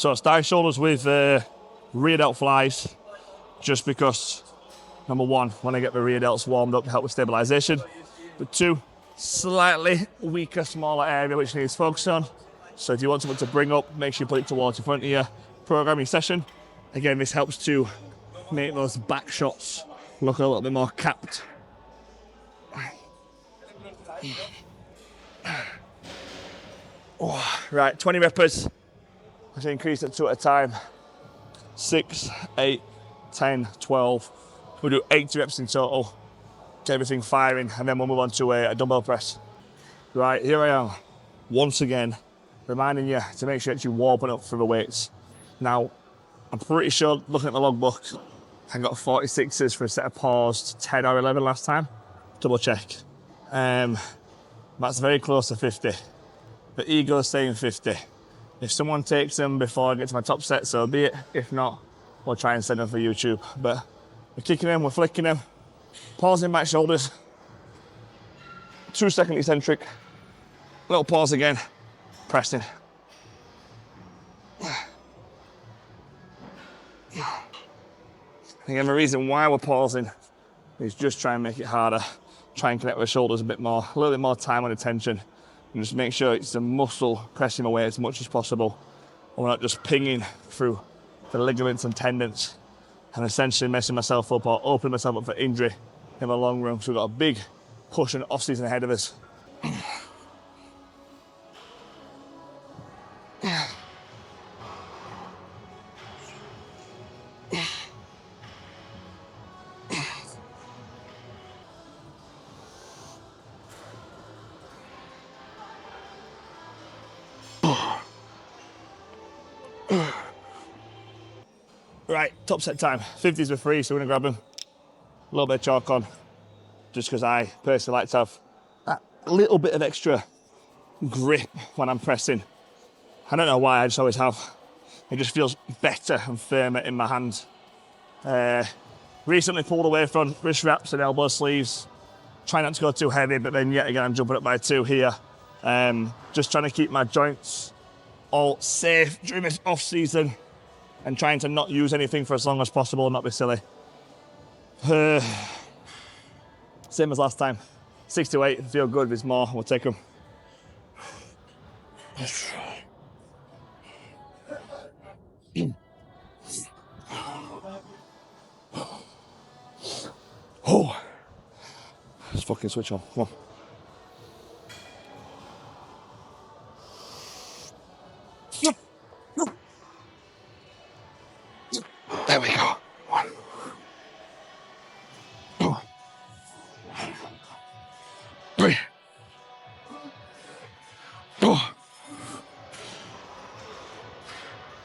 So start shoulders with rear delt flies, just because, number one, when I get the rear delts warmed up to help with stabilization. But two, slightly weaker, smaller area which needs focus on. So if you want someone to bring up, make sure you put it towards the front of your programming session. Again, this helps to make those back shots look a little bit more capped. Oh, right, 20 reps. I should increase it 2 at a time. 6, 8, 10, 12. We'll do 80 reps in total. Get everything firing, and then we'll move on to a dumbbell press. Right, here I am. Once again, reminding you to make sure that you're warming up for the weights. Now, I'm pretty sure, looking at the logbook, I got 46s for a set of paused 10 or 11 last time. Double check. That's very close to 50. The ego's saying 50. If someone takes them before I get to my top set, so be it. If not, we'll try and send them for YouTube. But we're kicking them, we're flicking them, pausing back shoulders, 2-second eccentric, little pause again, pressing. Again, the reason why we're pausing is just try and make it harder, try and connect with the shoulders a bit more, a little bit more time and attention, and just make sure it's the muscle pressing away as much as possible, and we're not just pinging through the ligaments and tendons and essentially messing myself up or opening myself up for injury in the long run. So we've got a big push and off season ahead of us. Right, top set time. 50s were free, so we're gonna grab them. A little bit of chalk on, just because I personally like to have that little bit of extra grip when I'm pressing. I don't know why, I just always have. It just feels better and firmer in my hands. Recently pulled away from wrist wraps and elbow sleeves. Try not to go too heavy, but then yet again I'm jumping up by 2 here. Just trying to keep my joints all safe during this off season, and trying to not use anything for as long as possible and not be silly. Same as last time. 6 to 8, feel good, if there's more, we'll take them. Oh, let's fucking switch on, come on. There we go. 1, 2, 3, 4,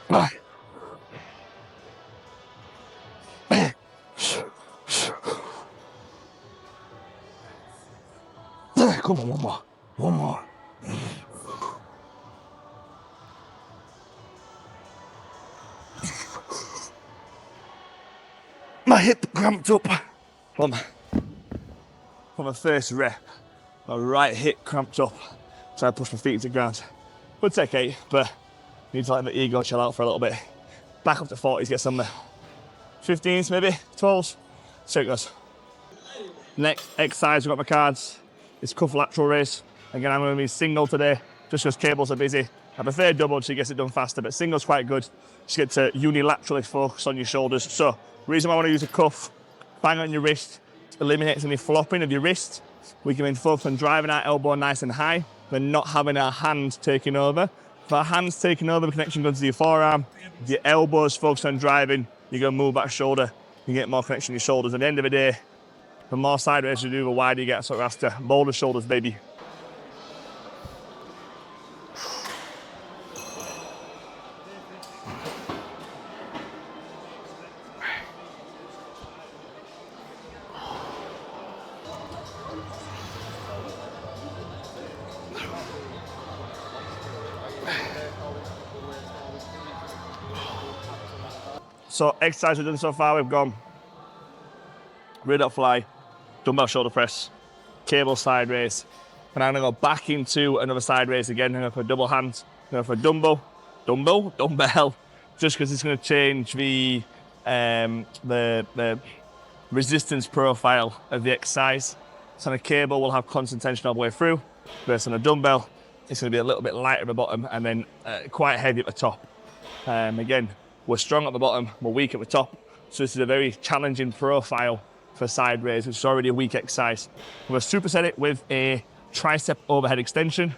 5. Come on, one more. My hip cramped up from the first rep. My right hip cramped up, so I pushed my feet to the ground. Would take 8, but need to let the ego chill out for a little bit. Back up to 40s, get some 15s maybe, 12s. So it goes. Next exercise, we've got my cards. It's cuff lateral raise. Again, I'm going to be single today, just because cables are busy. I prefer double so you get it done faster, but single's quite good. Just get to unilaterally focus on your shoulders. So, reason why I want to use a cuff, bang on your wrist, eliminates any flopping of your wrist. We can then focus on driving our elbow nice and high, but not having our hand taking over. If our hand's taking over, the connection goes to your forearm. If your elbow's focused on driving, you're going to move back shoulder. You get more connection to your shoulders. At the end of the day, the more sideways you do, the wider you get. So it has to mold the shoulders, baby. So exercise we've done so far, we've gone rear delt fly, dumbbell shoulder press, cable side raise, and I'm gonna go back into another side raise again. I'm gonna go for double hands, I'm gonna go for dumbbell, just because it's going to change the resistance profile of the exercise. So on a cable, we'll have constant tension all the way through. Versus on a dumbbell, it's going to be a little bit lighter at the bottom and then quite heavy at the top. Again, we're strong at the bottom, we're weak at the top. So this is a very challenging profile for side raise, which is already a weak exercise. We'll superset it with a tricep overhead extension.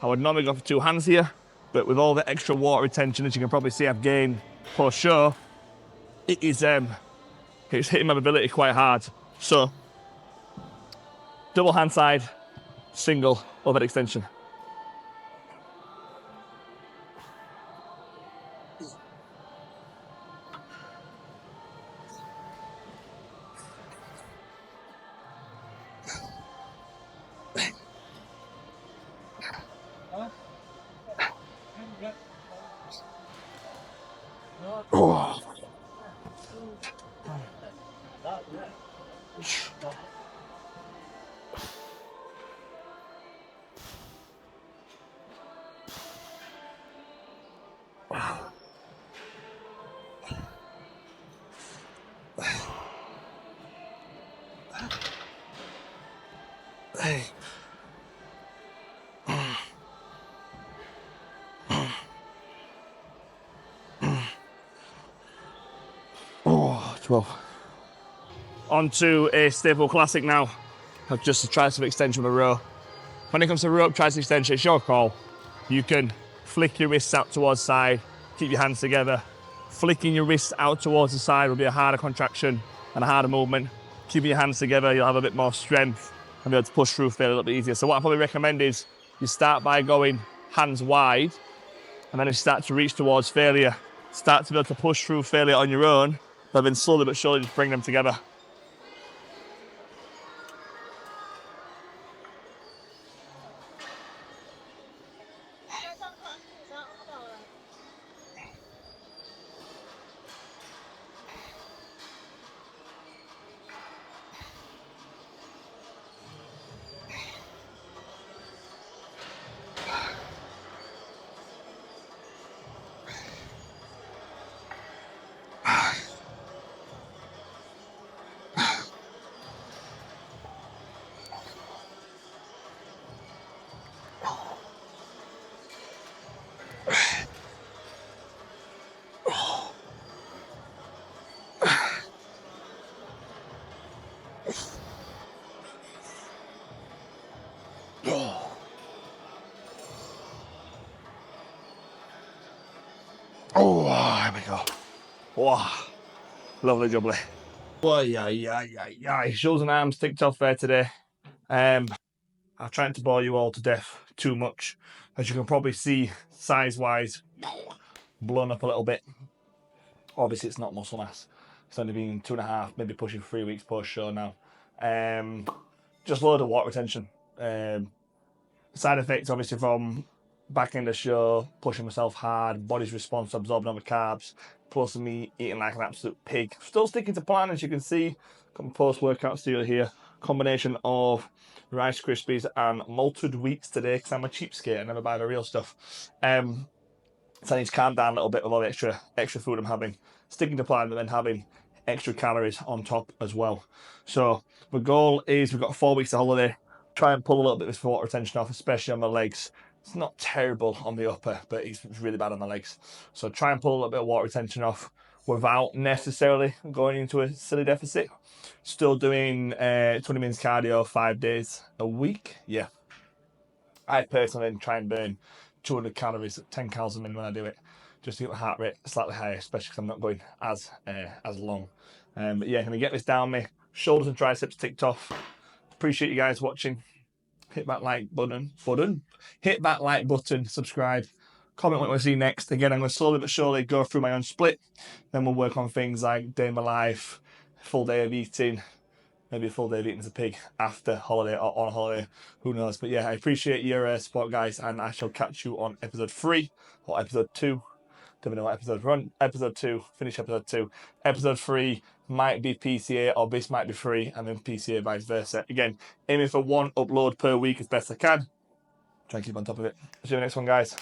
I would normally go for 2 hands here, but with all the extra water retention, as you can probably see I've gained post show, it's hitting my mobility quite hard. So, double hand side, single overhead extension. Oh. Hey. Oh, 12. On to a staple classic now of just a tricep extension of a row. When it comes to rope tricep extension, it's your call. You can flick your wrists out towards the side, keep your hands together. Flicking your wrists out towards the side will be a harder contraction and a harder movement. Keeping your hands together, you'll have a bit more strength and be able to push through fairly a little bit easier. So what I probably recommend is you start by going hands wide, and then as you start to reach towards failure, start to be able to push through failure on your own, but then slowly but surely just bring them together. Oh, here we go. Wow, lovely jubbly. Oh, yeah. Shoulders and arms ticked off there today. I'm trying to bore you all to death too much. As you can probably see, size-wise, blown up a little bit. Obviously, it's not muscle mass. It's only been 2.5, maybe pushing 3 weeks post-show now. Just load of water retention. Side effects, obviously, from back in the show, pushing myself hard, body's response to absorbing all the carbs, plus me eating like an absolute pig. Still sticking to plan, as you can see. Got my post-workout cereal here. Combination of Rice Krispies and malted wheats today, because I'm a cheapskate, I never buy the real stuff. So I need to calm down a little bit with all the extra food I'm having. Sticking to plan, but then having extra calories on top as well. So the goal is, we've got 4 weeks of holiday. Try and pull a little bit of this water retention off, especially on my legs. It's not terrible on the upper, but it's really bad on the legs. So try and pull a little bit of water retention off without necessarily going into a silly deficit. Still doing 20 minutes cardio 5 days a week. Yeah. I personally try and burn 200 calories, 10 calories a minute when I do it, just to get my heart rate slightly higher, especially because I'm not going as long. But yeah, gonna get this down me. Shoulders and triceps ticked off. Appreciate you guys watching. Hit that like button. Hit that like button, subscribe, comment what you want to see next. Again, I'm going to slowly but surely go through my own split. Then we'll work on things like day in my life, full day of eating, maybe a full day of eating as a pig after holiday or on holiday, who knows. But yeah, I appreciate your support, guys, and I shall catch you on episode 3 or episode 2. Don't know what episode we're on. Episode 2, finish episode 2. Episode 3 might be PCA, or this might be free, and then PCA vice versa. Again, aiming for 1 upload per week as best I can. Try and keep on top of it. See you in the next one, guys.